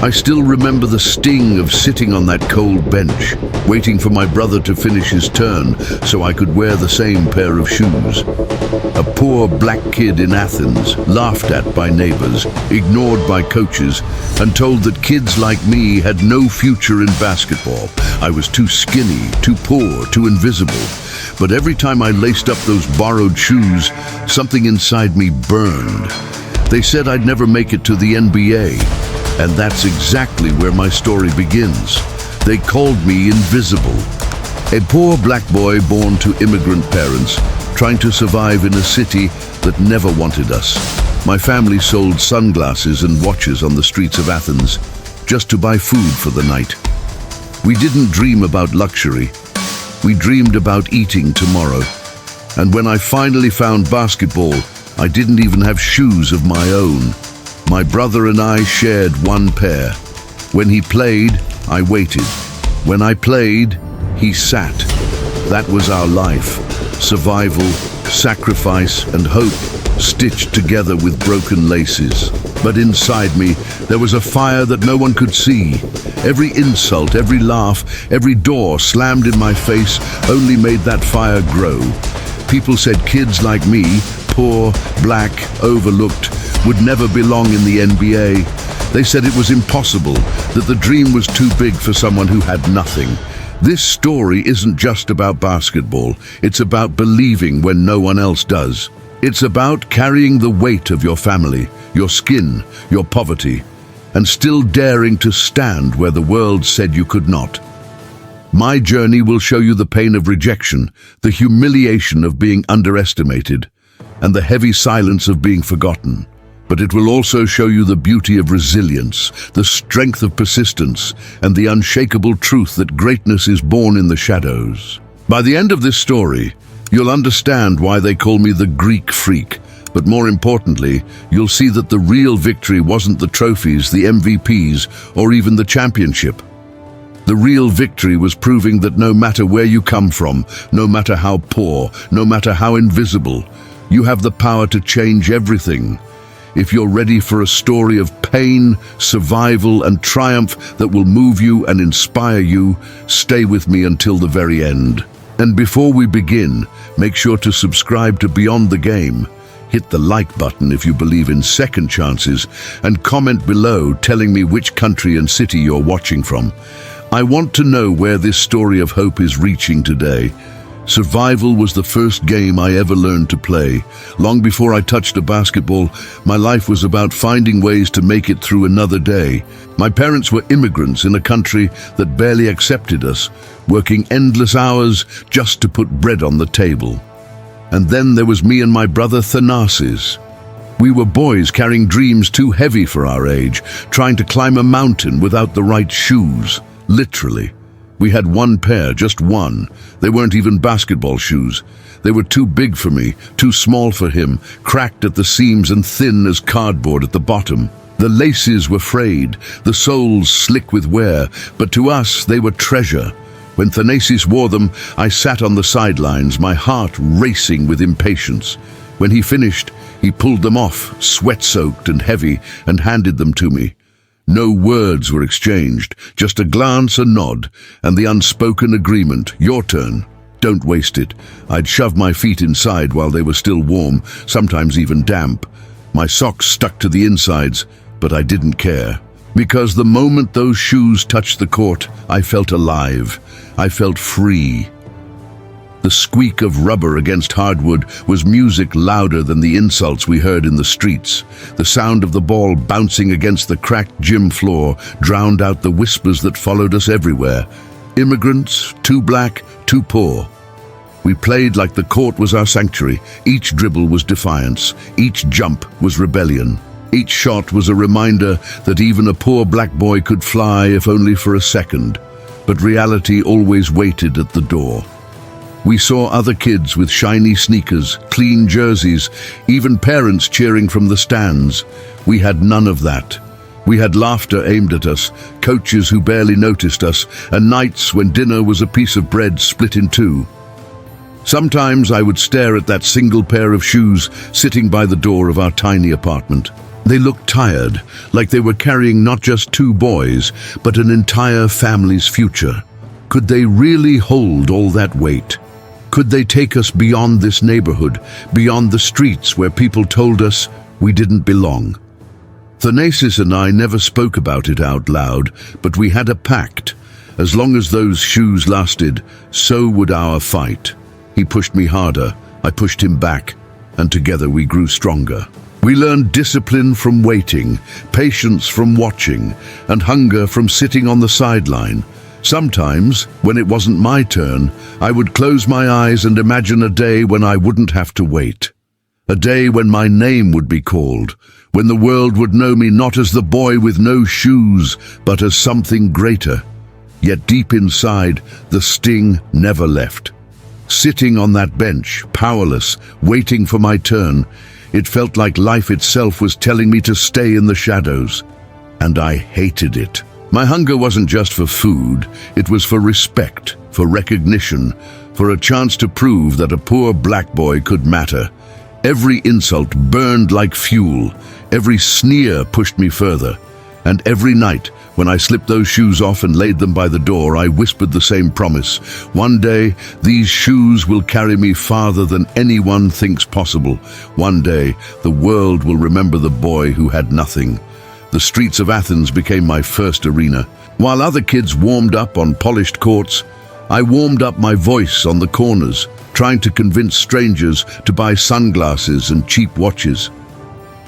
I still remember the sting of sitting on that cold bench, waiting for my brother to finish his turn so I could wear the same pair of shoes. A poor black kid in Athens, laughed at by neighbors, ignored by coaches, and told that kids like me had no future in basketball. I was too skinny, too poor, too invisible. But every time I laced up those borrowed shoes, something inside me burned. They said I'd never make it to the NBA, and that's exactly where my story begins. They called me invisible. A poor black boy born to immigrant parents, trying to survive in a city that never wanted us. My family sold sunglasses and watches on the streets of Athens, just to buy food for the night. We didn't dream about luxury. We dreamed about eating tomorrow. And when I finally found basketball, I didn't even have shoes of my own. My brother and I shared one pair. When he played, I waited. When I played, he sat. That was our life. Survival, sacrifice, and hope stitched together with broken laces. But inside me, there was a fire that no one could see. Every insult, every laugh, every door slammed in my face only made that fire grow. People said kids like me, poor, black, overlooked, would never belong in the NBA. They said it was impossible, that the dream was too big for someone who had nothing. This story isn't just about basketball. It's about believing when no one else does. It's about carrying the weight of your family, your skin, your poverty, and still daring to stand where the world said you could not. My journey will show you the pain of rejection, the humiliation of being underestimated, and the heavy silence of being forgotten. But it will also show you the beauty of resilience, the strength of persistence, and the unshakable truth that greatness is born in the shadows. By the end of this story, you'll understand why they call me the Greek freak. But more importantly, you'll see that the real victory wasn't the trophies, the MVPs, or even the championship. The real victory was proving that no matter where you come from, no matter how poor, no matter how invisible, you have the power to change everything. If you're ready for a story of pain, survival, and triumph that will move you and inspire you, stay with me until the very end. And before we begin, make sure to subscribe to Beyond the Game. Hit the like button if you believe in second chances, and comment below telling me which country and city you're watching from. I want to know where this story of hope is reaching today. Survival was the first game I ever learned to play. Long before I touched a basketball, my life was about finding ways to make it through another day. My parents were immigrants in a country that barely accepted us, working endless hours just to put bread on the table. And then there was me and my brother Thanasis. We were boys carrying dreams too heavy for our age, trying to climb a mountain without the right shoes, literally. We had one pair, just one. They weren't even basketball shoes. They were too big for me, too small for him, cracked at the seams and thin as cardboard at the bottom. The laces were frayed, the soles slick with wear, but to us they were treasure. When Thanasis wore them, I sat on the sidelines, my heart racing with impatience. When he finished, he pulled them off, sweat-soaked and heavy, and handed them to me. No words were exchanged, just a glance, a nod, and the unspoken agreement, your turn. Don't waste it. I'd shove my feet inside while they were still warm, sometimes even damp. My socks stuck to the insides, but I didn't care. Because the moment those shoes touched the court, I felt alive. I felt free. The squeak of rubber against hardwood was music louder than the insults we heard in the streets. The sound of the ball bouncing against the cracked gym floor drowned out the whispers that followed us everywhere. Immigrants, too black, too poor. We played like the court was our sanctuary. Each dribble was defiance. Each jump was rebellion. Each shot was a reminder that even a poor black boy could fly, if only for a second. But reality always waited at the door. We saw other kids with shiny sneakers, clean jerseys, even parents cheering from the stands. We had none of that. We had laughter aimed at us, coaches who barely noticed us, and nights when dinner was a piece of bread split in two. Sometimes I would stare at that single pair of shoes sitting by the door of our tiny apartment. They looked tired, like they were carrying not just two boys, but an entire family's future. Could they really hold all that weight? Could they take us beyond this neighborhood, beyond the streets where people told us we didn't belong? Thanasis and I never spoke about it out loud, but we had a pact. As long as those shoes lasted, so would our fight. He pushed me harder, I pushed him back, and together we grew stronger. We learned discipline from waiting, patience from watching, and hunger from sitting on the sideline. Sometimes, when it wasn't my turn, I would close my eyes and imagine a day when I wouldn't have to wait. A day when my name would be called, when the world would know me not as the boy with no shoes, but as something greater. Yet deep inside, the sting never left. Sitting on that bench, powerless, waiting for my turn, it felt like life itself was telling me to stay in the shadows. And I hated it. My hunger wasn't just for food, it was for respect, for recognition, for a chance to prove that a poor black boy could matter. Every insult burned like fuel, every sneer pushed me further, and every night, when I slipped those shoes off and laid them by the door, I whispered the same promise. One day, these shoes will carry me farther than anyone thinks possible. One day, the world will remember the boy who had nothing. The streets of Athens became my first arena. While other kids warmed up on polished courts, I warmed up my voice on the corners, trying to convince strangers to buy sunglasses and cheap watches.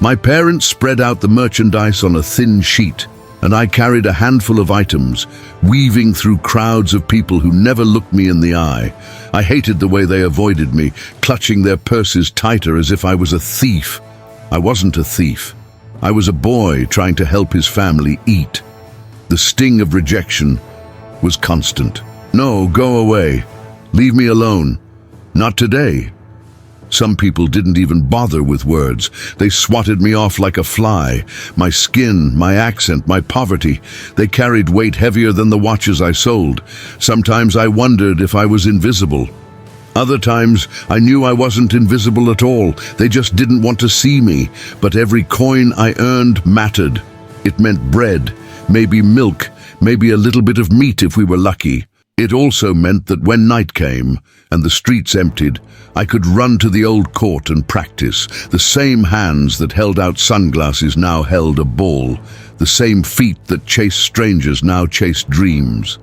My parents spread out the merchandise on a thin sheet, and I carried a handful of items, weaving through crowds of people who never looked me in the eye. I hated the way they avoided me, clutching their purses tighter as if I was a thief. I wasn't a thief. I was a boy trying to help his family eat. The sting of rejection was constant. No, go away. Leave me alone. Not today. Some people didn't even bother with words. They swatted me off like a fly. My skin, my accent, my poverty, they carried weight heavier than the watches I sold. Sometimes I wondered if I was invisible. Other times I knew I wasn't invisible at all. They just didn't want to see me. But every coin I earned mattered. It meant bread, maybe milk, maybe a little bit of meat if we were lucky. It also meant that when night came and the streets emptied, I could run to the old court and practice. The same hands that held out sunglasses now held a ball. The same feet that chased strangers now chased dreams.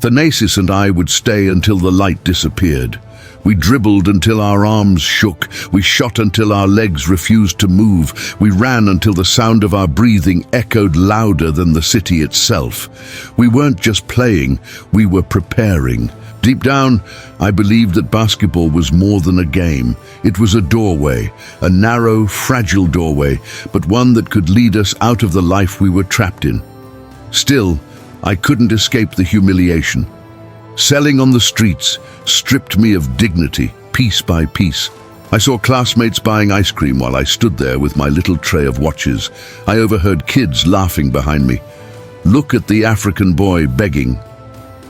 Thanasis and I would stay until the light disappeared. We dribbled until our arms shook. We shot until our legs refused to move. We ran until the sound of our breathing echoed louder than the city itself. We weren't just playing, we were preparing. Deep down, I believed that basketball was more than a game. It was a doorway, a narrow, fragile doorway, but one that could lead us out of the life we were trapped in. Still, I couldn't escape the humiliation. Selling on the streets stripped me of dignity, piece by piece. I saw classmates buying ice cream while I stood there with my little tray of watches. I overheard kids laughing behind me. Look at the African boy begging.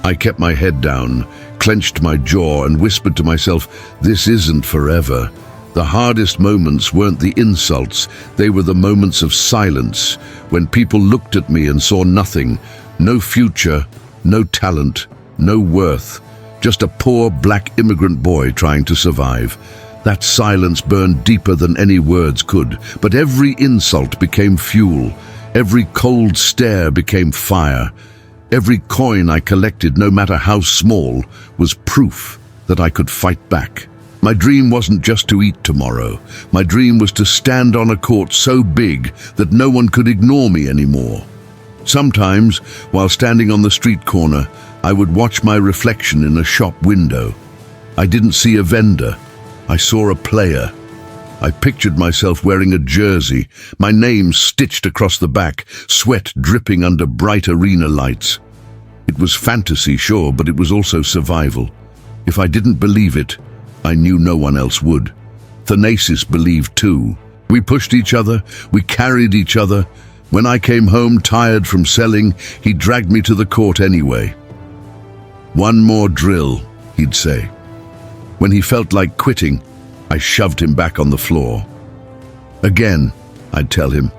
I kept my head down, clenched my jaw, and whispered to myself, this isn't forever. The hardest moments weren't the insults, they were the moments of silence, when people looked at me and saw nothing, no future, no talent, no worth, just a poor black immigrant boy trying to survive. That silence burned deeper than any words could, but every insult became fuel, every cold stare became fire. Every coin I collected, no matter how small, was proof that I could fight back. My dream wasn't just to eat tomorrow. My dream was to stand on a court so big that no one could ignore me anymore. Sometimes, while standing on the street corner, I would watch my reflection in a shop window. I didn't see a vendor. I saw a player. I pictured myself wearing a jersey, my name stitched across the back, sweat dripping under bright arena lights. It was fantasy, sure, but it was also survival. If I didn't believe it, I knew no one else would. Thanasis believed too. We pushed each other, we carried each other. When I came home tired from selling, he dragged me to the court anyway. One more drill, he'd say. When he felt like quitting, I shoved him back on the floor. Again, I'd tell him,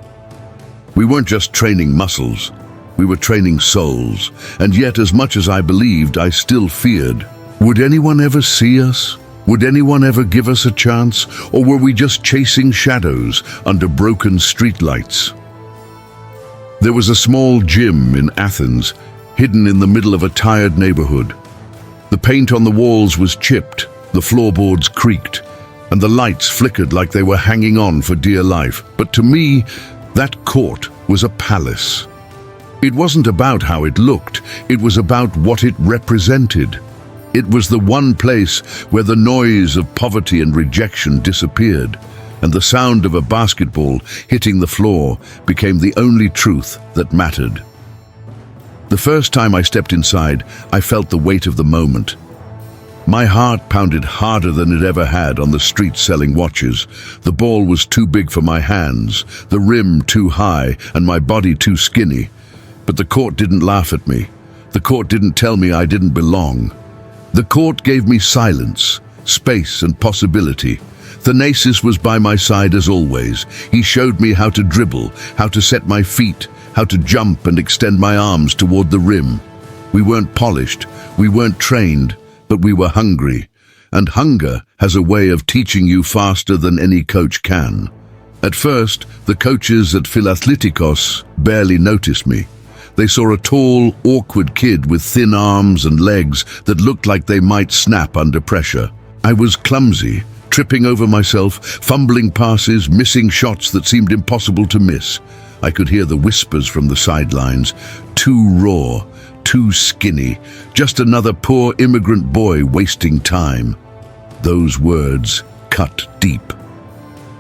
We weren't just training muscles, we were training souls, and yet as much as I believed, I still feared. Would anyone ever see us? Would anyone ever give us a chance? Or were we just chasing shadows under broken streetlights? There was a small gym in Athens, hidden in the middle of a tired neighborhood. The paint on the walls was chipped, the floorboards creaked, and the lights flickered like they were hanging on for dear life. But to me, that court was a palace. It wasn't about how it looked, it was about what it represented. It was the one place where the noise of poverty and rejection disappeared, and the sound of a basketball hitting the floor became the only truth that mattered. The first time I stepped inside, I felt the weight of the moment. My heart pounded harder than it ever had on the street selling watches. The ball was too big for my hands, the rim too high, and my body too skinny. But the court didn't laugh at me. The court didn't tell me I didn't belong. The court gave me silence, space, and possibility. Thanasis was by my side as always. He showed me how to dribble, how to set my feet, how to jump and extend my arms toward the rim. We weren't polished, we weren't trained, but we were hungry. And hunger has a way of teaching you faster than any coach can. At first, the coaches at Philathletikos barely noticed me. They saw a tall, awkward kid with thin arms and legs that looked like they might snap under pressure. I was clumsy, tripping over myself, fumbling passes, missing shots that seemed impossible to miss. I could hear the whispers from the sidelines. Too raw, too skinny, just another poor immigrant boy wasting time. Those words cut deep.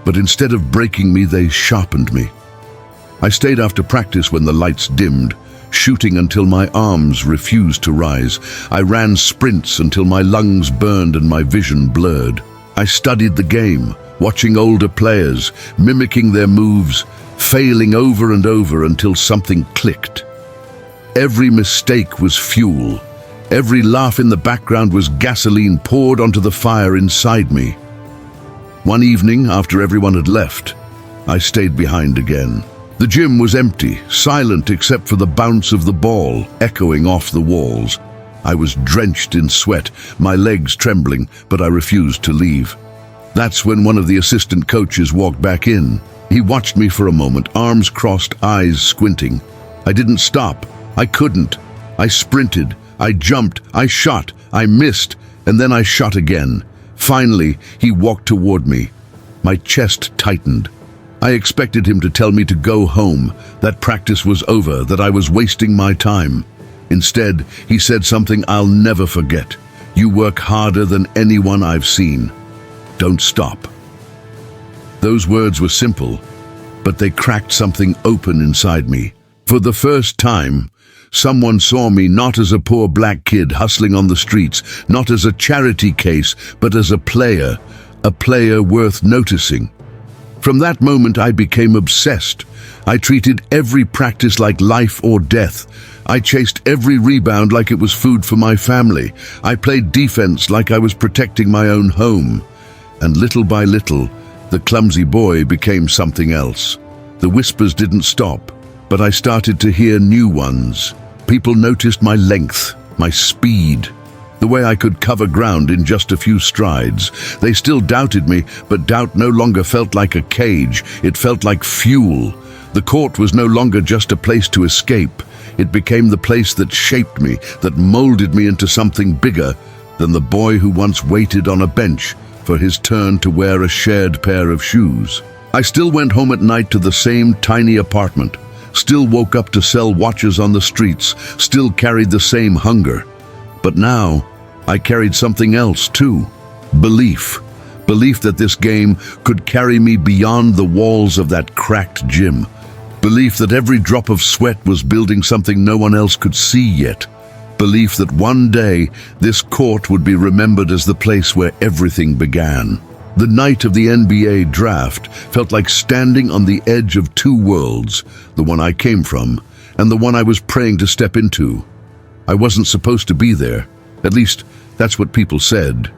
But instead of breaking me, they sharpened me. I stayed after practice when the lights dimmed, shooting until my arms refused to rise. I ran sprints until my lungs burned and my vision blurred. I studied the game, watching older players, mimicking their moves, failing over and over until something clicked. Every mistake was fuel. Every laugh in the background was gasoline poured onto the fire inside me. One evening, after everyone had left, I stayed behind again. The gym was empty, silent except for the bounce of the ball echoing off the walls. I was drenched in sweat, my legs trembling, but I refused to leave. That's when one of the assistant coaches walked back in. He watched me for a moment, arms crossed, eyes squinting. I didn't stop. I couldn't. I sprinted. I jumped. I shot. I missed. And then I shot again. Finally, he walked toward me. My chest tightened. I expected him to tell me to go home, that practice was over, that I was wasting my time. Instead, he said something I'll never forget. You work harder than anyone I've seen. Don't stop. Those words were simple, but they cracked something open inside me. For the first time, someone saw me not as a poor black kid hustling on the streets, not as a charity case, but as a player worth noticing. From that moment, I became obsessed. I treated every practice like life or death. I chased every rebound like it was food for my family. I played defense like I was protecting my own home. And little by little, the clumsy boy became something else. The whispers didn't stop, but I started to hear new ones. People noticed my length, my speed, the way I could cover ground in just a few strides. They still doubted me, but doubt no longer felt like a cage. It felt like fuel. The court was no longer just a place to escape. It became the place that shaped me, that molded me into something bigger than the boy who once waited on a bench for his turn to wear a shared pair of shoes. I still went home at night to the same tiny apartment, still woke up to sell watches on the streets, still carried the same hunger. But now, I carried something else too. Belief. Belief that this game could carry me beyond the walls of that cracked gym. Belief that every drop of sweat was building something no one else could see yet. Belief that one day this court would be remembered as the place where everything began. The night of the NBA draft felt like standing on the edge of two worlds, the one I came from and the one I was praying to step into. I wasn't supposed to be there. At least, that's what people said.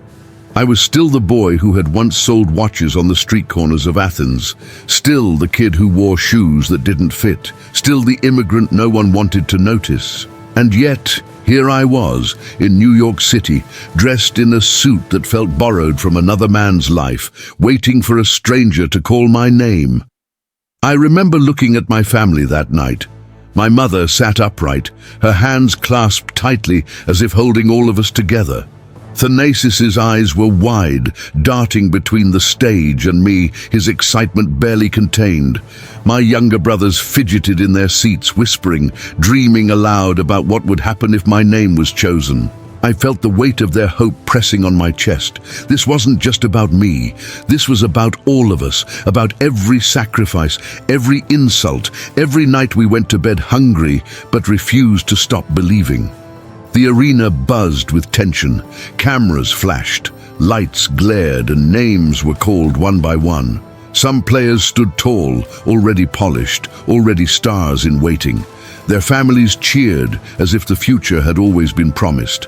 I was still the boy who had once sold watches on the street corners of Athens, still the kid who wore shoes that didn't fit, still the immigrant no one wanted to notice. And yet, here I was, in New York City, dressed in a suit that felt borrowed from another man's life, waiting for a stranger to call my name. I remember looking at my family that night. My mother sat upright, her hands clasped tightly as if holding all of us together. Thanasis's eyes were wide, darting between the stage and me, his excitement barely contained. My younger brothers fidgeted in their seats, whispering, dreaming aloud about what would happen if my name was chosen. I felt the weight of their hope pressing on my chest. This wasn't just about me. This was about all of us, about every sacrifice, every insult, every night we went to bed hungry but refused to stop believing. The arena buzzed with tension. Cameras flashed, lights glared, and names were called one by one. Some players stood tall, already polished, already stars in waiting. Their families cheered as if the future had always been promised.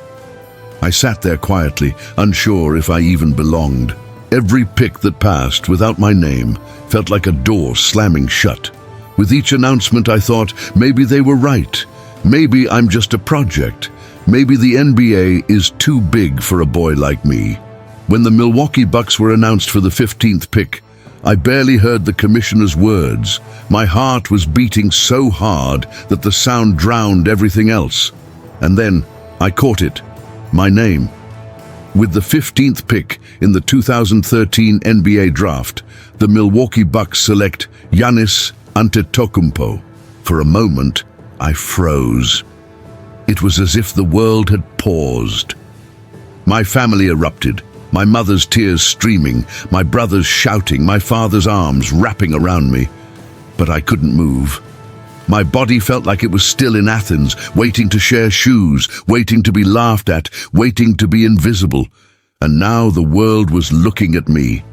I sat there quietly, unsure if I even belonged. Every pick that passed without my name felt like a door slamming shut. With each announcement I thought, maybe they were right. Maybe I'm just a project. Maybe the NBA is too big for a boy like me. When the Milwaukee Bucks were announced for the 15th pick, I barely heard the commissioner's words. My heart was beating so hard that the sound drowned everything else. And then I caught it. My name. With the 15th pick in the 2013 NBA draft, the Milwaukee Bucks select Giannis Antetokounmpo. For a moment, I froze. It was as if the world had paused. My family erupted, my mother's tears streaming, my brothers shouting, my father's arms wrapping around me. But I couldn't move. My body felt like it was still in Athens, waiting to share shoes, waiting to be laughed at, waiting to be invisible. And now the world was looking at me.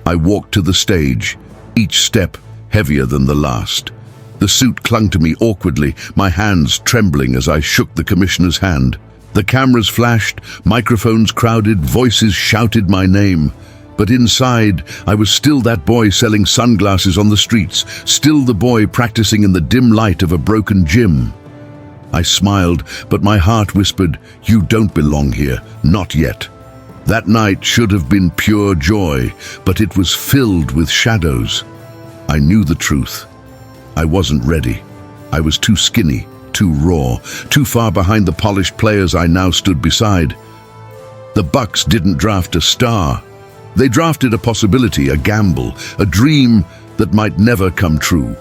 I walked to the stage, each step heavier than the last. The suit clung to me awkwardly, my hands trembling as I shook the commissioner's hand. The cameras flashed, microphones crowded, voices shouted my name. But inside, I was still that boy selling sunglasses on the streets, still the boy practicing in the dim light of a broken gym. I smiled, but my heart whispered, "You don't belong here, not yet." That night should have been pure joy, but it was filled with shadows. I knew the truth. I wasn't ready. I was too skinny, too raw, too far behind the polished players I now stood beside. The Bucks didn't draft a star. They drafted a possibility, a gamble, a dream that might never come true.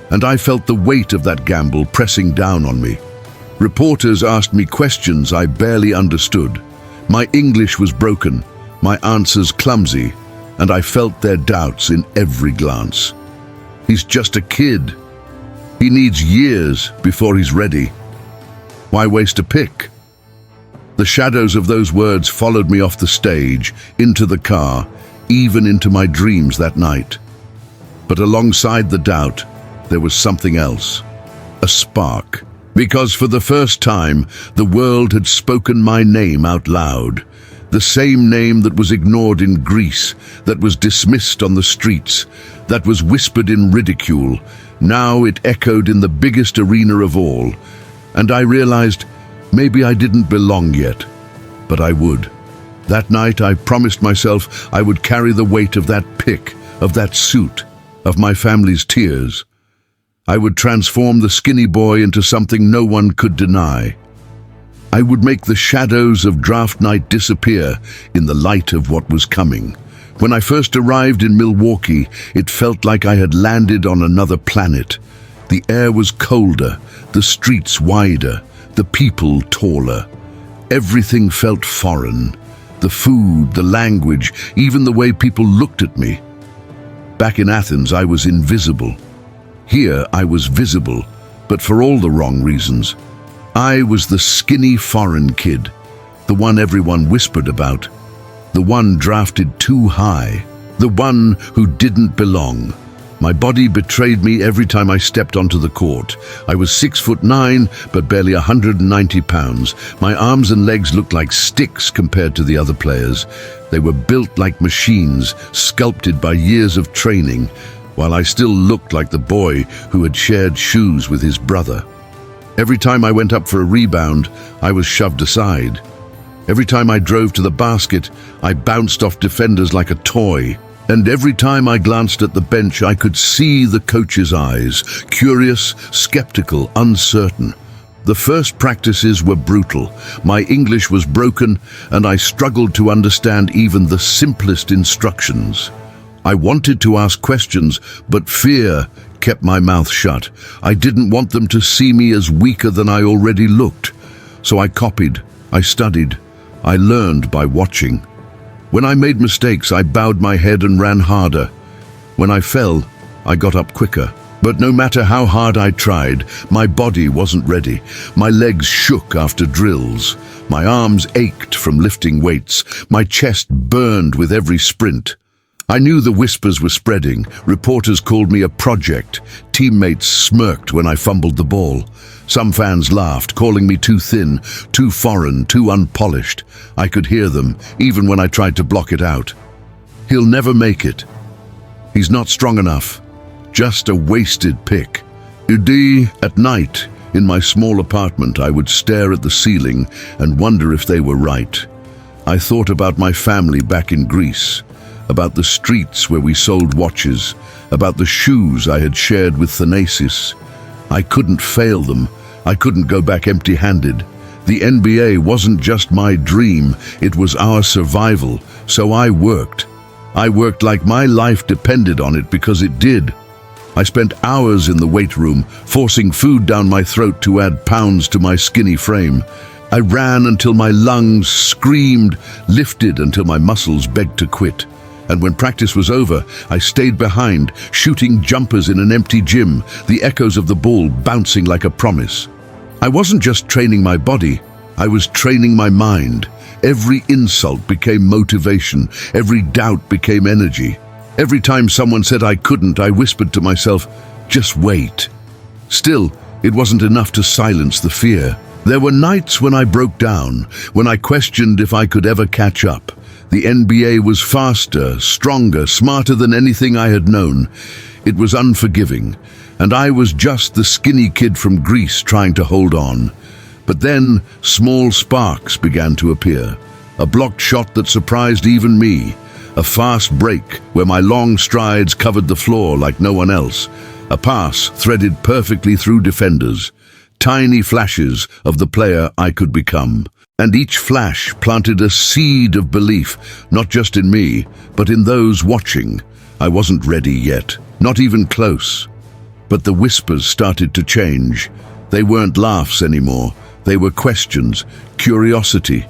And I felt the weight of that gamble pressing down on me. Reporters asked me questions I barely understood. My English was broken, my answers clumsy, and I felt their doubts in every glance. He's just a kid. He needs years before he's ready. Why waste a pick? The shadows of those words followed me off the stage, into the car, even into my dreams that night. But alongside the doubt, there was something else. A spark. Because for the first time, the world had spoken my name out loud. The same name that was ignored in Greece, that was dismissed on the streets, that was whispered in ridicule. Now it echoed in the biggest arena of all. And I realized maybe I didn't belong yet, but I would. That night I promised myself I would carry the weight of that pick, of that suit, of my family's tears. I would transform the skinny boy into something no one could deny. I would make the shadows of draft night disappear in the light of what was coming. When I first arrived in Milwaukee, it felt like I had landed on another planet. The air was colder, the streets wider, the people taller. Everything felt foreign. The food, the language, even the way people looked at me. Back in Athens, I was invisible. Here, I was visible, but for all the wrong reasons. I was the skinny foreign kid, the one everyone whispered about, the one drafted too high, the one who didn't belong. My body betrayed me every time I stepped onto the court. I was 6'9", but barely 190 pounds. My arms and legs looked like sticks compared to the other players. They were built like machines, sculpted by years of training, while I still looked like the boy who had shared shoes with his brother. Every time I went up for a rebound, I was shoved aside. Every time I drove to the basket, I bounced off defenders like a toy. And every time I glanced at the bench, I could see the coach's eyes, curious, skeptical, uncertain. The first practices were brutal. My English was broken, and I struggled to understand even the simplest instructions. I wanted to ask questions, but fear kept my mouth shut. I didn't want them to see me as weaker than I already looked. So I copied, I studied, I learned by watching. When I made mistakes, I bowed my head and ran harder. When I fell, I got up quicker. But no matter how hard I tried, my body wasn't ready. My legs shook after drills. My arms ached from lifting weights. My chest burned with every sprint. I knew the whispers were spreading. Reporters called me a project. Teammates smirked when I fumbled the ball. Some fans laughed, calling me too thin, too foreign, too unpolished. I could hear them, even when I tried to block it out. He'll never make it. He's not strong enough. Just a wasted pick. At night, in my small apartment, I would stare at the ceiling and wonder if they were right. I thought about my family back in Greece, about the streets where we sold watches, about the shoes I had shared with Thanasis. I couldn't fail them. I couldn't go back empty-handed. The NBA wasn't just my dream, it was our survival, so I worked. I worked like my life depended on it, because it did. I spent hours in the weight room, forcing food down my throat to add pounds to my skinny frame. I ran until my lungs screamed, lifted until my muscles begged to quit. And when practice was over, I stayed behind, shooting jumpers in an empty gym, the echoes of the ball bouncing like a promise. I wasn't just training my body, I was training my mind. Every insult became motivation, every doubt became energy. Every time someone said I couldn't, I whispered to myself, just wait. Still, it wasn't enough to silence the fear. There were nights when I broke down, when I questioned if I could ever catch up. The NBA was faster, stronger, smarter than anything I had known. It was unforgiving, and I was just the skinny kid from Greece trying to hold on. But then, small sparks began to appear. A blocked shot that surprised even me. A fast break where my long strides covered the floor like no one else. A pass threaded perfectly through defenders. Tiny flashes of the player I could become. And each flash planted a seed of belief, not just in me, but in those watching. I wasn't ready yet, not even close. But the whispers started to change. They weren't laughs anymore. They were questions, curiosity,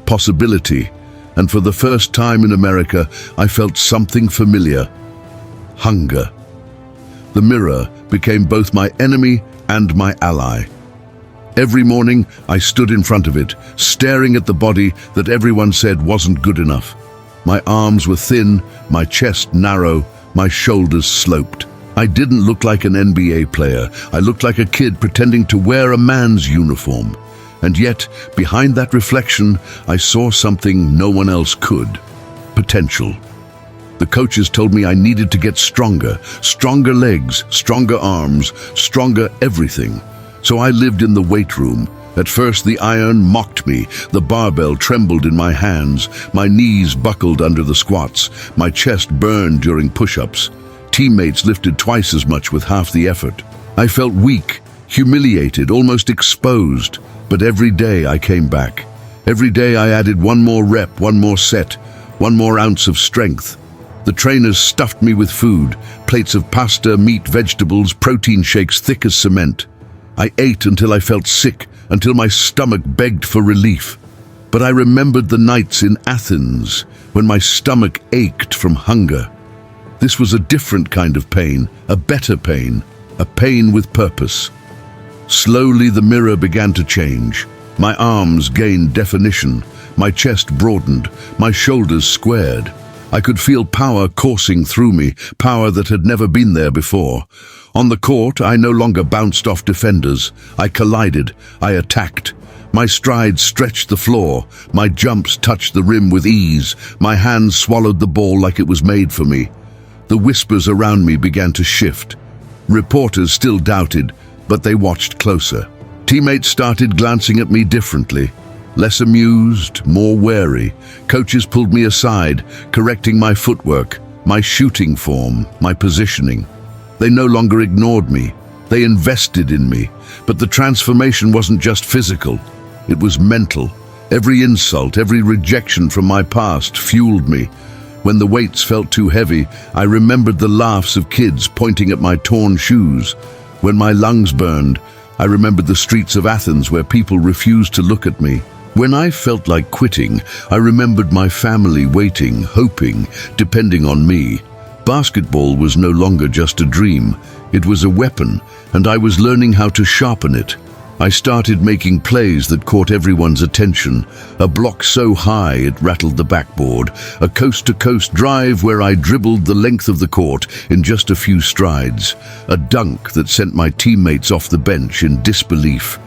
possibility. And for the first time in America, I felt something familiar. Hunger. The mirror became both my enemy and my ally. Every morning, I stood in front of it, staring at the body that everyone said wasn't good enough. My arms were thin, my chest narrow, my shoulders sloped. I didn't look like an NBA player. I looked like a kid pretending to wear a man's uniform. And yet, behind that reflection, I saw something no one else could. Potential. The coaches told me I needed to get stronger. Stronger legs, stronger arms, stronger everything. So I lived in the weight room. At first the iron mocked me, the barbell trembled in my hands, my knees buckled under the squats, my chest burned during push-ups. Teammates lifted twice as much with half the effort. I felt weak, humiliated, almost exposed. But every day I came back. Every day I added one more rep, one more set, one more ounce of strength. The trainers stuffed me with food, plates of pasta, meat, vegetables, protein shakes thick as cement. I ate until I felt sick, until my stomach begged for relief. But I remembered the nights in Athens when my stomach ached from hunger. This was a different kind of pain, a better pain, a pain with purpose. Slowly the mirror began to change. My arms gained definition, my chest broadened, my shoulders squared. I could feel power coursing through me, power that had never been there before. On the court, I no longer bounced off defenders. I collided. I attacked. My strides stretched the floor. My jumps touched the rim with ease. My hands swallowed the ball like it was made for me. The whispers around me began to shift. Reporters still doubted, but they watched closer. Teammates started glancing at me differently. Less amused, more wary. Coaches pulled me aside, correcting my footwork, my shooting form, my positioning. They no longer ignored me. They invested in me. But the transformation wasn't just physical. It was mental. Every insult, every rejection from my past fueled me. When the weights felt too heavy, I remembered the laughs of kids pointing at my torn shoes. When my lungs burned, I remembered the streets of Athens where people refused to look at me. When I felt like quitting, I remembered my family waiting, hoping, depending on me. Basketball was no longer just a dream. It was a weapon, and I was learning how to sharpen it. I started making plays that caught everyone's attention. A block so high it rattled the backboard. A coast-to-coast drive where I dribbled the length of the court in just a few strides. A dunk that sent my teammates off the bench in disbelief.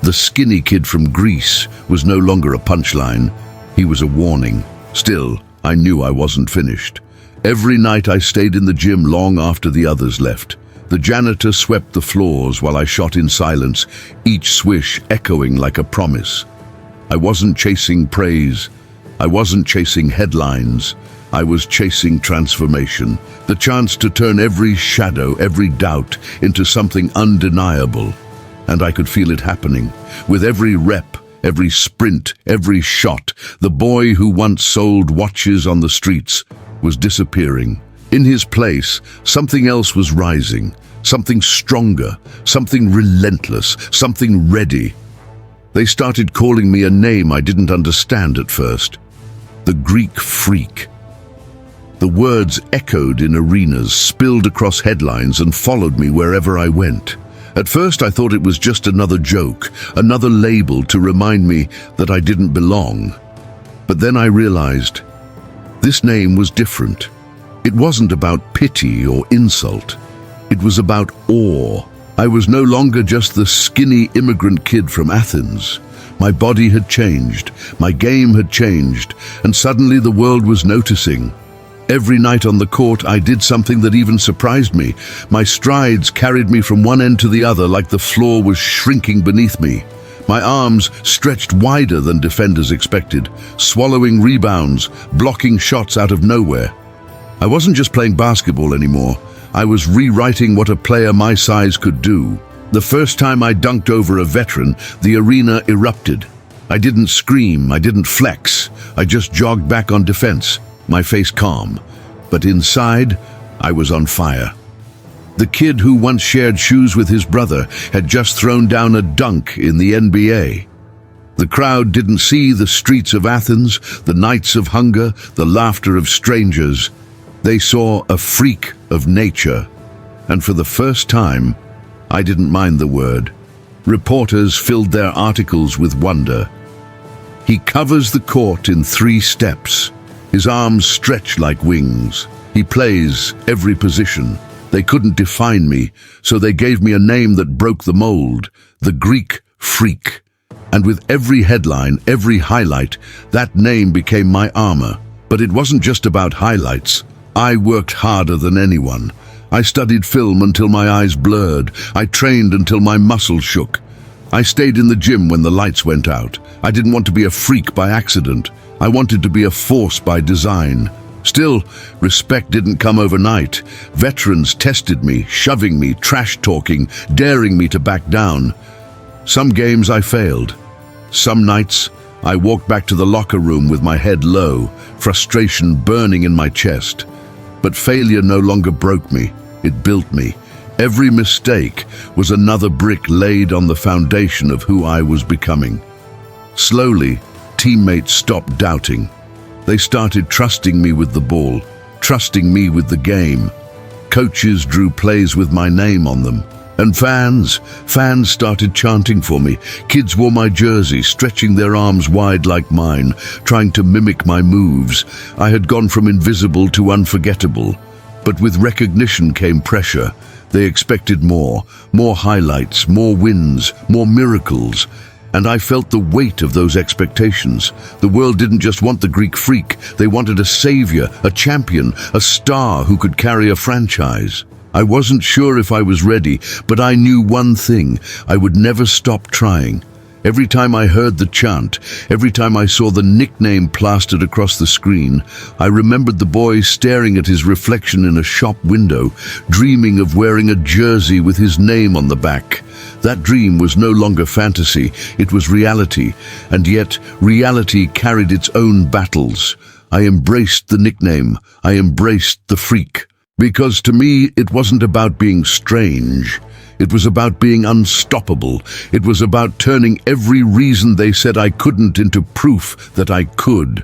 The skinny kid from Greece was no longer a punchline. He was a warning. Still, I knew I wasn't finished. Every night I stayed in the gym long after the others left. The janitor swept the floors while I shot in silence, each swish echoing like a promise. I wasn't chasing praise. I wasn't chasing headlines. I was chasing transformation, the chance to turn every shadow, every doubt into something undeniable. And I could feel it happening. With every rep, every sprint, every shot, the boy who once sold watches on the streets was disappearing. In his place, something else was rising, something stronger, something relentless, something ready. They started calling me a name I didn't understand at first. The Greek Freak. The words echoed in arenas, spilled across headlines, and followed me wherever I went. At first I thought it was just another joke, another label to remind me that I didn't belong. But then I realized this name was different. It wasn't about pity or insult. It was about awe. I was no longer just the skinny immigrant kid from Athens. My body had changed, my game had changed, and suddenly the world was noticing. Every night on the court, I did something that even surprised me. My strides carried me from one end to the other like the floor was shrinking beneath me. My arms stretched wider than defenders expected, swallowing rebounds, blocking shots out of nowhere. I wasn't just playing basketball anymore. I was rewriting what a player my size could do. The first time I dunked over a veteran, the arena erupted. I didn't scream, I didn't flex. I just jogged back on defense, my face calm. But inside, I was on fire. The kid who once shared shoes with his brother had just thrown down a dunk in the NBA. The crowd didn't see the streets of Athens, the nights of hunger, the laughter of strangers. They saw a freak of nature, and for the first time, I didn't mind the word. Reporters filled their articles with wonder. He covers the court in 3 steps. His arms stretch like wings. He plays every position. They couldn't define me, so they gave me a name that broke the mold, the Greek Freak. And with every headline, every highlight, that name became my armor. But it wasn't just about highlights. I worked harder than anyone. I studied film until my eyes blurred. I trained until my muscles shook. I stayed in the gym when the lights went out. I didn't want to be a freak by accident. I wanted to be a force by design. Still, respect didn't come overnight. Veterans tested me, shoving me, trash-talking, daring me to back down. Some games I failed. Some nights, I walked back to the locker room with my head low, frustration burning in my chest. But failure no longer broke me, it built me. Every mistake was another brick laid on the foundation of who I was becoming. Slowly, teammates stopped doubting. They started trusting me with the ball, trusting me with the game. Coaches drew plays with my name on them. And fans started chanting for me. Kids wore my jersey, stretching their arms wide like mine, trying to mimic my moves. I had gone from invisible to unforgettable. But with recognition came pressure. They expected more highlights, more wins, more miracles. And I felt the weight of those expectations. The world didn't just want the Greek freak. They wanted a savior, a champion, a star who could carry a franchise. I wasn't sure if I was ready, but I knew one thing: I would never stop trying. Every time I heard the chant, every time I saw the nickname plastered across the screen, I remembered the boy staring at his reflection in a shop window, dreaming of wearing a jersey with his name on the back. That dream was no longer fantasy, it was reality, and yet reality carried its own battles. I embraced the nickname, I embraced the freak. Because to me, it wasn't about being strange. It was about being unstoppable. It was about turning every reason they said I couldn't into proof that I could.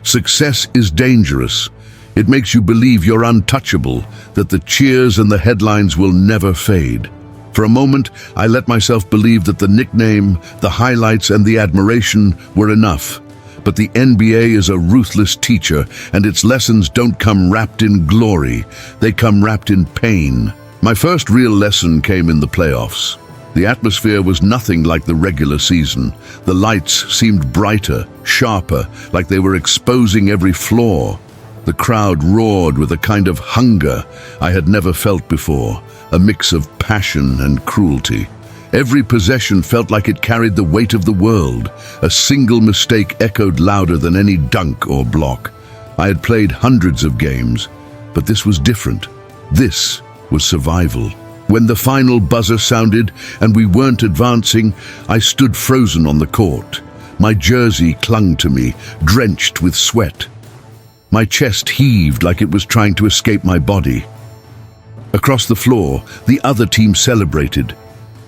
Success is dangerous. It makes you believe you're untouchable, that the cheers and the headlines will never fade. For a moment, I let myself believe that the nickname, the highlights, and the admiration were enough. But the NBA is a ruthless teacher, and its lessons don't come wrapped in glory. They come wrapped in pain. My first real lesson came in the playoffs. The atmosphere was nothing like the regular season. The lights seemed brighter, sharper, like they were exposing every flaw. The crowd roared with a kind of hunger I had never felt before, a mix of passion and cruelty. Every possession felt like it carried the weight of the world. A single mistake echoed louder than any dunk or block. I had played hundreds of games, but this was different. This was survival. When the final buzzer sounded and we weren't advancing, I stood frozen on the court. My jersey clung to me, drenched with sweat. My chest heaved like it was trying to escape my body. Across the floor, the other team celebrated.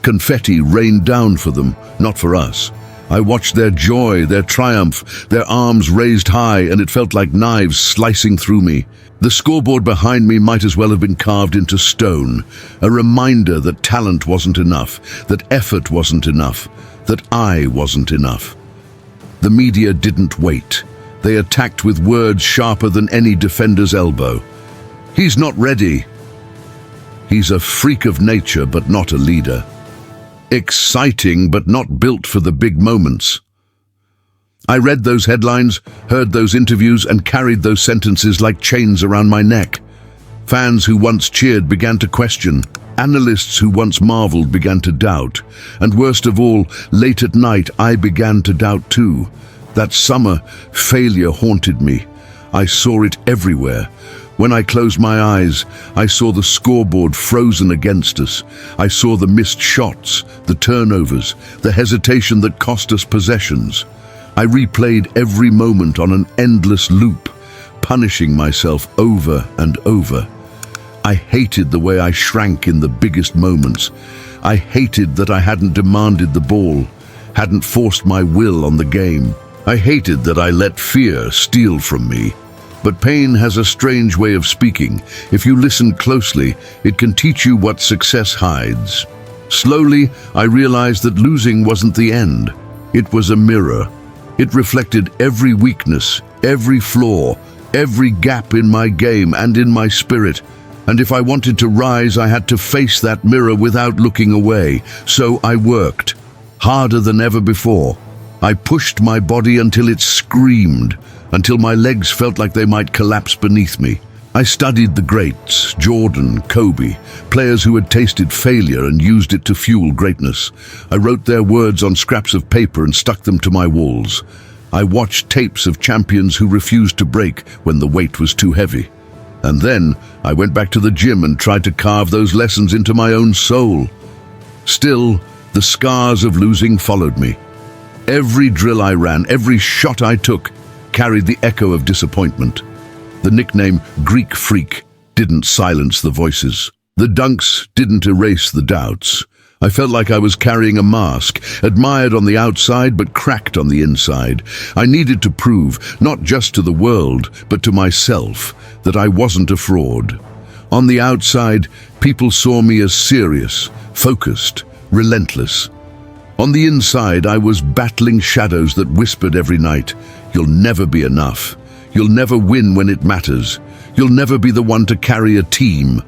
Confetti rained down for them, not for us. I watched their joy, their triumph, their arms raised high, and it felt like knives slicing through me. The scoreboard behind me might as well have been carved into stone, a reminder that talent wasn't enough, that effort wasn't enough, that I wasn't enough. The media didn't wait. They attacked with words sharper than any defender's elbow. He's not ready. He's a freak of nature, but not a leader. Exciting, but not built for the big moments. I read those headlines, heard those interviews, and carried those sentences like chains around my neck. Fans who once cheered began to question. Analysts who once marveled began to doubt. And worst of all, late at night, I began to doubt too. That summer, failure haunted me. I saw it everywhere. When I closed my eyes, I saw the scoreboard frozen against us. I saw the missed shots, the turnovers, the hesitation that cost us possessions. I replayed every moment on an endless loop, punishing myself over and over. I hated the way I shrank in the biggest moments. I hated that I hadn't demanded the ball, hadn't forced my will on the game. I hated that I let fear steal from me. But pain has a strange way of speaking. If you listen closely, it can teach you what success hides. Slowly, I realized that losing wasn't the end. It was a mirror. It reflected every weakness, every flaw, every gap in my game and in my spirit. And if I wanted to rise, I had to face that mirror without looking away. So I worked, harder than ever before. I pushed my body until it screamed, until my legs felt like they might collapse beneath me. I studied the greats, Jordan, Kobe, players who had tasted failure and used it to fuel greatness. I wrote their words on scraps of paper and stuck them to my walls. I watched tapes of champions who refused to break when the weight was too heavy. And then I went back to the gym and tried to carve those lessons into my own soul. Still, the scars of losing followed me. Every drill I ran, every shot I took, carried the echo of disappointment. The nickname Greek Freak didn't silence the voices. The dunks didn't erase the doubts. I felt like I was carrying a mask, admired on the outside but cracked on the inside. I needed to prove, not just to the world, but to myself, that I wasn't a fraud. On the outside, people saw me as serious, focused, relentless. On the inside, I was battling shadows that whispered every night, "You'll never be enough. You'll never win when it matters. You'll never be the one to carry a team."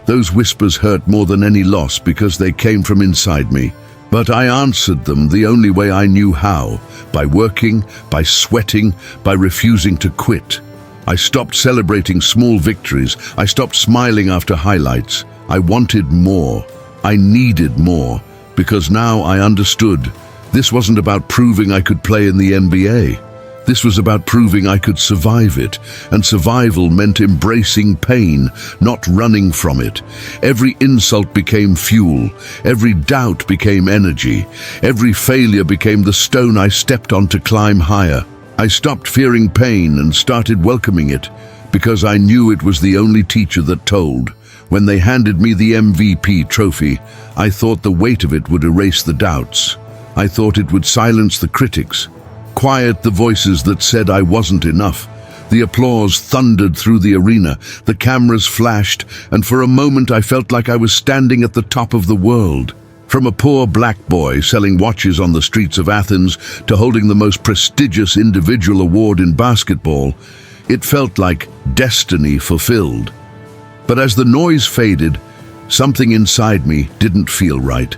Those whispers hurt more than any loss because they came from inside me. But I answered them the only way I knew how, by working, by sweating, by refusing to quit. I stopped celebrating small victories. I stopped smiling after highlights. I wanted more. I needed more, because now I understood. This wasn't about proving I could play in the NBA. This was about proving I could survive it, and survival meant embracing pain, not running from it. Every insult became fuel, every doubt became energy, every failure became the stone I stepped on to climb higher. I stopped fearing pain and started welcoming it, because I knew it was the only teacher that told. When they handed me the MVP trophy, I thought the weight of it would erase the doubts. I thought it would silence the critics, quiet the voices that said I wasn't enough. The applause thundered through the arena, the cameras flashed, and for a moment I felt like I was standing at the top of the world. From a poor black boy selling watches on the streets of Athens to holding the most prestigious individual award in basketball, it felt like destiny fulfilled. But as the noise faded, something inside me didn't feel right.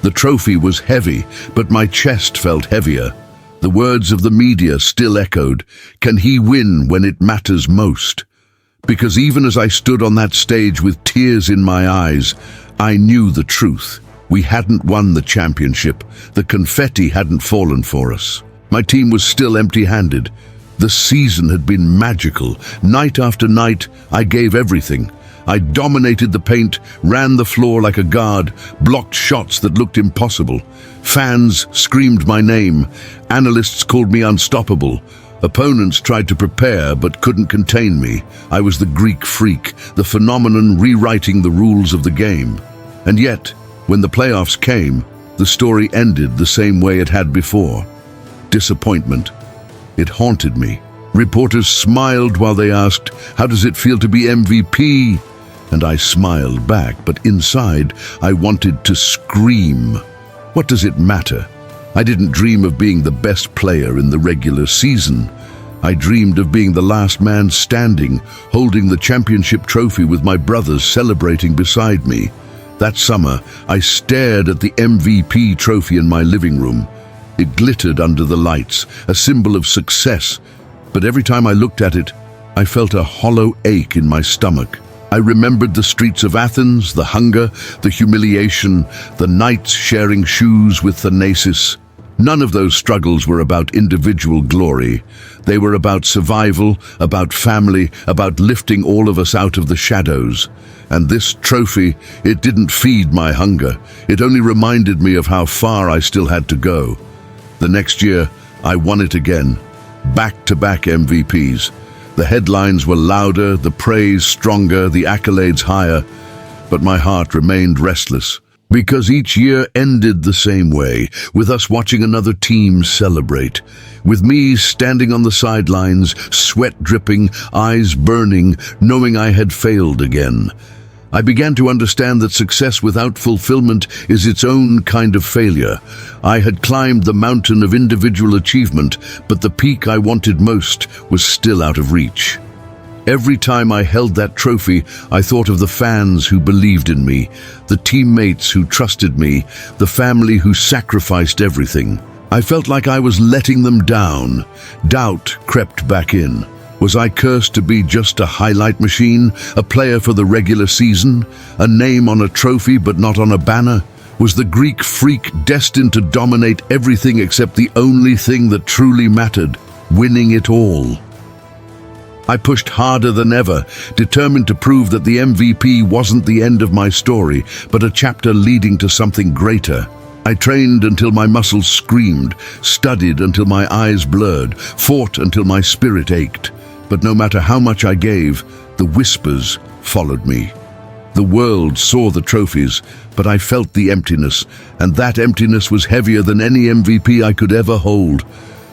The trophy was heavy, but my chest felt heavier. The words of the media still echoed, "Can he win when it matters most?" Because even as I stood on that stage with tears in my eyes, I knew the truth. We hadn't won the championship. The confetti hadn't fallen for us. My team was still empty-handed. The season had been magical. Night after night, I gave everything. I dominated the paint, ran the floor like a guard, blocked shots that looked impossible. Fans screamed my name. Analysts called me unstoppable. Opponents tried to prepare but couldn't contain me. I was the Greek freak, the phenomenon rewriting the rules of the game. And yet, when the playoffs came, the story ended the same way it had before. Disappointment. It haunted me. Reporters smiled while they asked, "How does it feel to be MVP?" And I smiled back, but inside I wanted to scream. What does it matter? I didn't dream of being the best player in the regular season. I dreamed of being the last man standing, holding the championship trophy with my brothers celebrating beside me. That summer, I stared at the MVP trophy in my living room. It glittered under the lights, a symbol of success. But every time I looked at it, I felt a hollow ache in my stomach. I remembered the streets of Athens, the hunger, the humiliation, the nights sharing shoes with Thanasis. None of those struggles were about individual glory. They were about survival, about family, about lifting all of us out of the shadows. And this trophy, it didn't feed my hunger. It only reminded me of how far I still had to go. The next year, I won it again. Back-to-back MVPs. The headlines were louder, the praise stronger, the accolades higher, but my heart remained restless, because each year ended the same way, with us watching another team celebrate, with me standing on the sidelines, sweat dripping, eyes burning, knowing I had failed again. I began to understand that success without fulfillment is its own kind of failure. I had climbed the mountain of individual achievement, but the peak I wanted most was still out of reach. Every time I held that trophy, I thought of the fans who believed in me, the teammates who trusted me, the family who sacrificed everything. I felt like I was letting them down. Doubt crept back in. Was I cursed to be just a highlight machine, a player for the regular season, a name on a trophy but not on a banner? Was the Greek freak destined to dominate everything except the only thing that truly mattered, winning it all? I pushed harder than ever, determined to prove that the MVP wasn't the end of my story, but a chapter leading to something greater. I trained until my muscles screamed, studied until my eyes blurred, fought until my spirit ached. But no matter how much I gave, the whispers followed me. The world saw the trophies, but I felt the emptiness, and that emptiness was heavier than any MVP I could ever hold.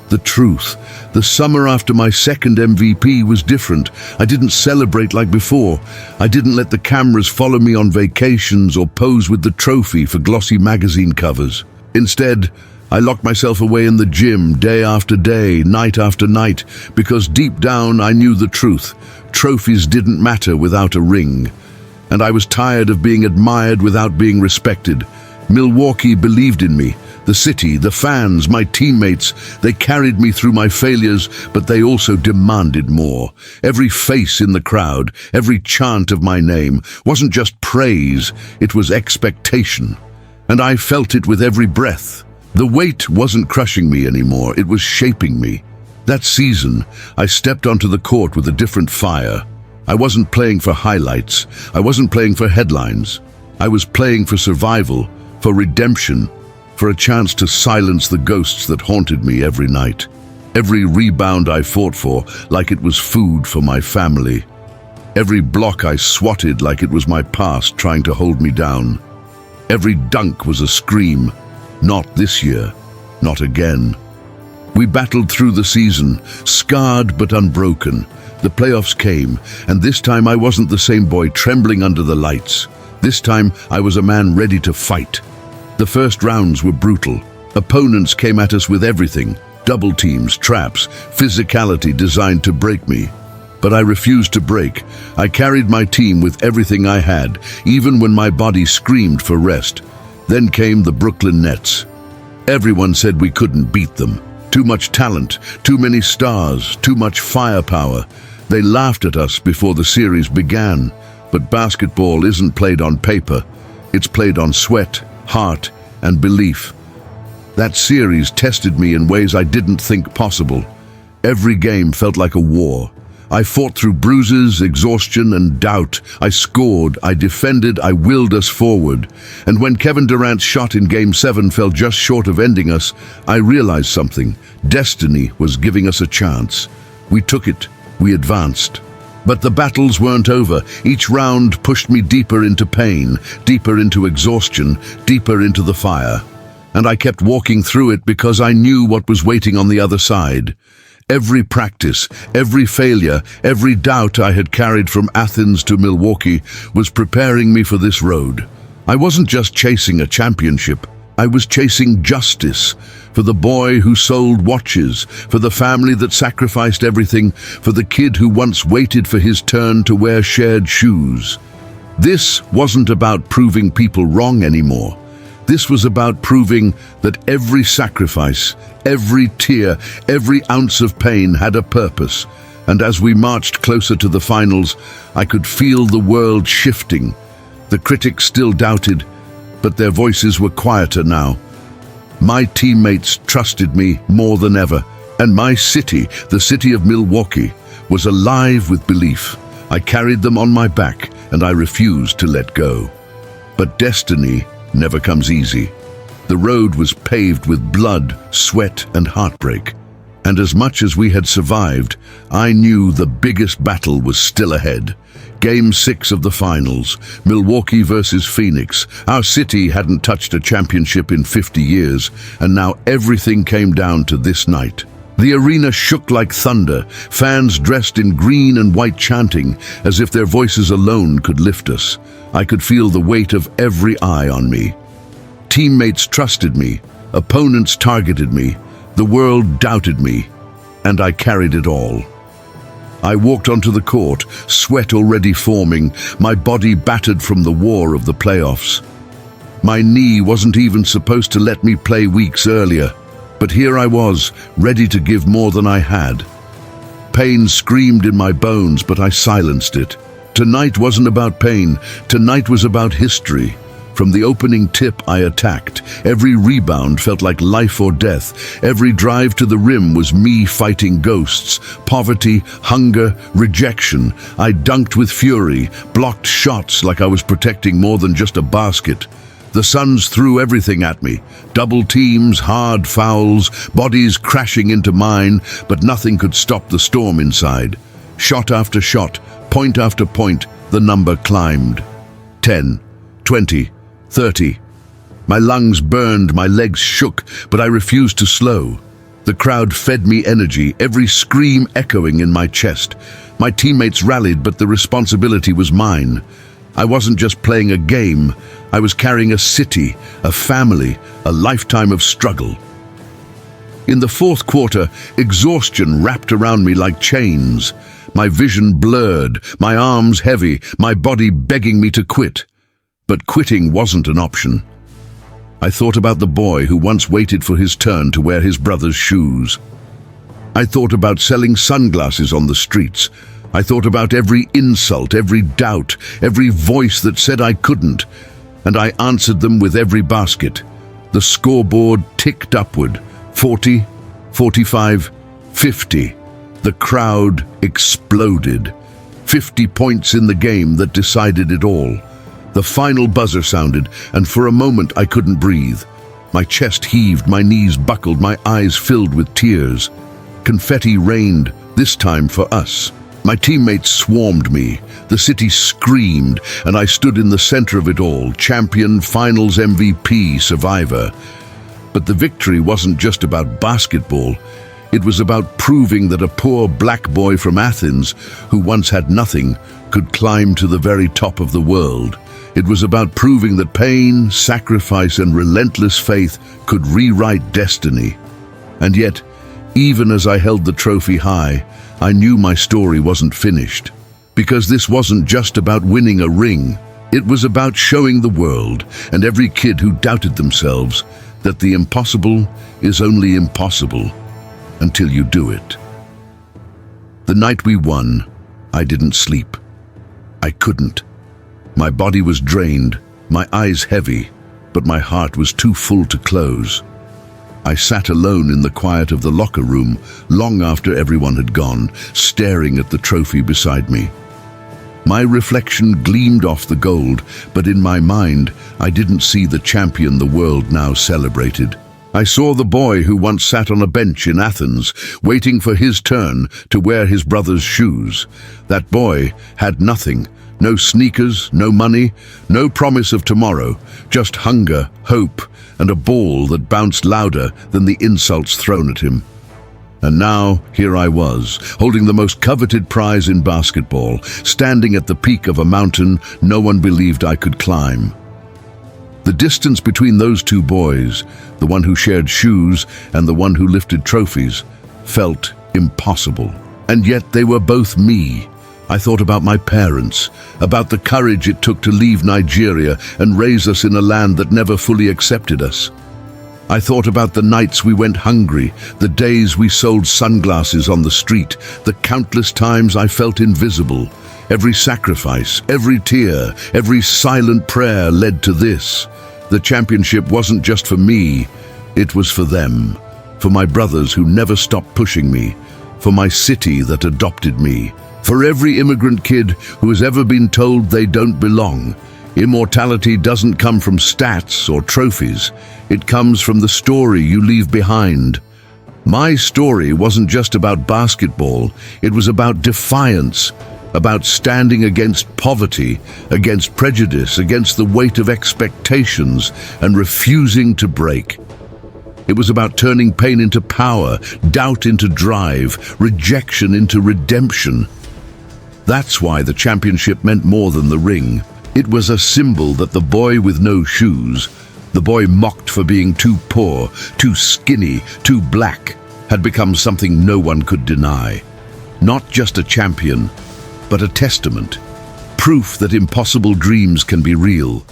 The truth. The summer after my second MVP was different. I didn't celebrate like before. I didn't let the cameras follow me on vacations or pose with the trophy for glossy magazine covers. Instead, I locked myself away in the gym day after day, night after night, because deep down I knew the truth. Trophies didn't matter without a ring. And I was tired of being admired without being respected. Milwaukee believed in me. The city, the fans, my teammates, they carried me through my failures, but they also demanded more. Every face in the crowd, every chant of my name wasn't just praise, it was expectation. And I felt it with every breath. The weight wasn't crushing me anymore, it was shaping me. That season, I stepped onto the court with a different fire. I wasn't playing for highlights, I wasn't playing for headlines. I was playing for survival, for redemption, for a chance to silence the ghosts that haunted me every night. Every rebound I fought for like it was food for my family. Every block I swatted like it was my past trying to hold me down. Every dunk was a scream. Not this year, not again. We battled through the season, scarred but unbroken. The playoffs came, and this time I wasn't the same boy trembling under the lights. This time I was a man ready to fight. The first rounds were brutal. Opponents came at us with everything. Double teams, traps, physicality designed to break me. But I refused to break. I carried my team with everything I had, even when my body screamed for rest. Then came the Brooklyn Nets. Everyone said we couldn't beat them. Too much talent, too many stars, too much firepower. They laughed at us before the series began. But basketball isn't played on paper. It's played on sweat, heart, and belief. That series tested me in ways I didn't think possible. Every game felt like a war. I fought through bruises, exhaustion, and doubt. I scored, I defended, I willed us forward. And when Kevin Durant's shot in Game 7 fell just short of ending us, I realized something. Destiny was giving us a chance. We took it. We advanced. But the battles weren't over. Each round pushed me deeper into pain, deeper into exhaustion, deeper into the fire. And I kept walking through it because I knew what was waiting on the other side. Every practice, every failure, every doubt I had carried from Athens to Milwaukee was preparing me for this road. I wasn't just chasing a championship. I was chasing justice, for the boy who sold watches, for the family that sacrificed everything, for the kid who once waited for his turn to wear shared shoes. This wasn't about proving people wrong anymore. This was about proving that every sacrifice, every tear, every ounce of pain had a purpose. And as we marched closer to the finals, I could feel the world shifting. The critics still doubted, but their voices were quieter now. My teammates trusted me more than ever, and my city, the city of Milwaukee, was alive with belief. I carried them on my back, and I refused to let go. But destiny never comes easy. The road was paved with blood, sweat, and heartbreak. And as much as we had survived, I knew the biggest battle was still ahead. Game 6 of the finals, Milwaukee versus Phoenix. Our city hadn't touched a championship in 50 years, and now everything came down to this night. The arena shook like thunder, fans dressed in green and white chanting, as if their voices alone could lift us. I could feel the weight of every eye on me. Teammates trusted me, opponents targeted me, the world doubted me, and I carried it all. I walked onto the court, sweat already forming, my body battered from the war of the playoffs. My knee wasn't even supposed to let me play weeks earlier, but here I was, ready to give more than I had. Pain screamed in my bones, but I silenced it. Tonight wasn't about pain, tonight was about history. From the opening tip, I attacked. Every rebound felt like life or death. Every drive to the rim was me fighting ghosts, poverty, hunger, rejection. I dunked with fury, blocked shots like I was protecting more than just a basket. The Suns threw everything at me. Double teams, hard fouls, bodies crashing into mine, but nothing could stop the storm inside. Shot after shot, point after point, the number climbed. 10, 20, 30. My lungs burned, my legs shook, but I refused to slow. The crowd fed me energy, every scream echoing in my chest. My teammates rallied, but the responsibility was mine. I wasn't just playing a game, I was carrying a city, a family, a lifetime of struggle. In the fourth quarter, exhaustion wrapped around me like chains. My vision blurred, my arms heavy, my body begging me to quit. But quitting wasn't an option. I thought about the boy who once waited for his turn to wear his brother's shoes. I thought about selling sunglasses on the streets. I thought about every insult, every doubt, every voice that said I couldn't, and I answered them with every basket. The scoreboard ticked upward, 40, 45, 50. The crowd exploded. 50 points in the game that decided it all. The final buzzer sounded, and for a moment I couldn't breathe. My chest heaved, my knees buckled, my eyes filled with tears. Confetti rained, this time for us. My teammates swarmed me. The city screamed, and I stood in the center of it all, champion, finals MVP, survivor. But the victory wasn't just about basketball. It was about proving that a poor black boy from Athens, who once had nothing, could climb to the very top of the world. It was about proving that pain, sacrifice, and relentless faith could rewrite destiny. And yet, even as I held the trophy high, I knew my story wasn't finished. Because this wasn't just about winning a ring. It was about showing the world, and every kid who doubted themselves, that the impossible is only impossible until you do it. The night we won, I didn't sleep. I couldn't. My body was drained, my eyes heavy, but my heart was too full to close. I sat alone in the quiet of the locker room long after everyone had gone, staring at the trophy beside me. My reflection gleamed off the gold, but in my mind, I didn't see the champion the world now celebrated. I saw the boy who once sat on a bench in Athens, waiting for his turn to wear his brother's shoes. That boy had nothing. No sneakers, no money, no promise of tomorrow, just hunger, hope, and a ball that bounced louder than the insults thrown at him. And now, here I was, holding the most coveted prize in basketball, standing at the peak of a mountain no one believed I could climb. The distance between those two boys, the one who shared shoes and the one who lifted trophies, felt impossible. And yet they were both me. I thought about my parents, about the courage it took to leave Nigeria and raise us in a land that never fully accepted us. I thought about the nights we went hungry, the days we sold sunglasses on the street, the countless times I felt invisible. Every sacrifice, every tear, every silent prayer led to this. The championship wasn't just for me, it was for them, for my brothers who never stopped pushing me, for my city that adopted me. For every immigrant kid who has ever been told they don't belong, immortality doesn't come from stats or trophies. It comes from the story you leave behind. My story wasn't just about basketball. It was about defiance, about standing against poverty, against prejudice, against the weight of expectations, and refusing to break. It was about turning pain into power, doubt into drive, rejection into redemption. That's why the championship meant more than the ring. It was a symbol that the boy with no shoes, the boy mocked for being too poor, too skinny, too black, had become something no one could deny. Not just a champion, but a testament. Proof that impossible dreams can be real.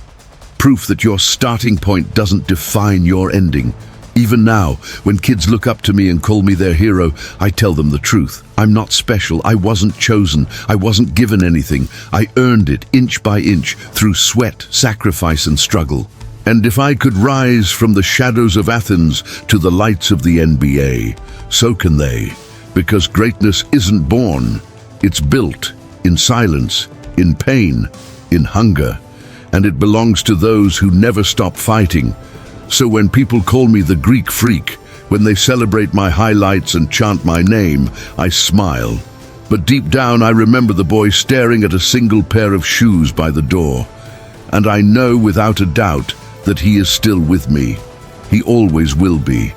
Proof that your starting point doesn't define your ending. Even now, when kids look up to me and call me their hero, I tell them the truth. I'm not special. I wasn't chosen. I wasn't given anything. I earned it inch by inch through sweat, sacrifice, and struggle. And if I could rise from the shadows of Athens to the lights of the NBA, so can they. Because greatness isn't born. It's built in silence, in pain, in hunger. And it belongs to those who never stop fighting. So when people call me the Greek freak, when they celebrate my highlights and chant my name, I smile. But deep down I remember the boy staring at a single pair of shoes by the door. And I know without a doubt that he is still with me. He always will be.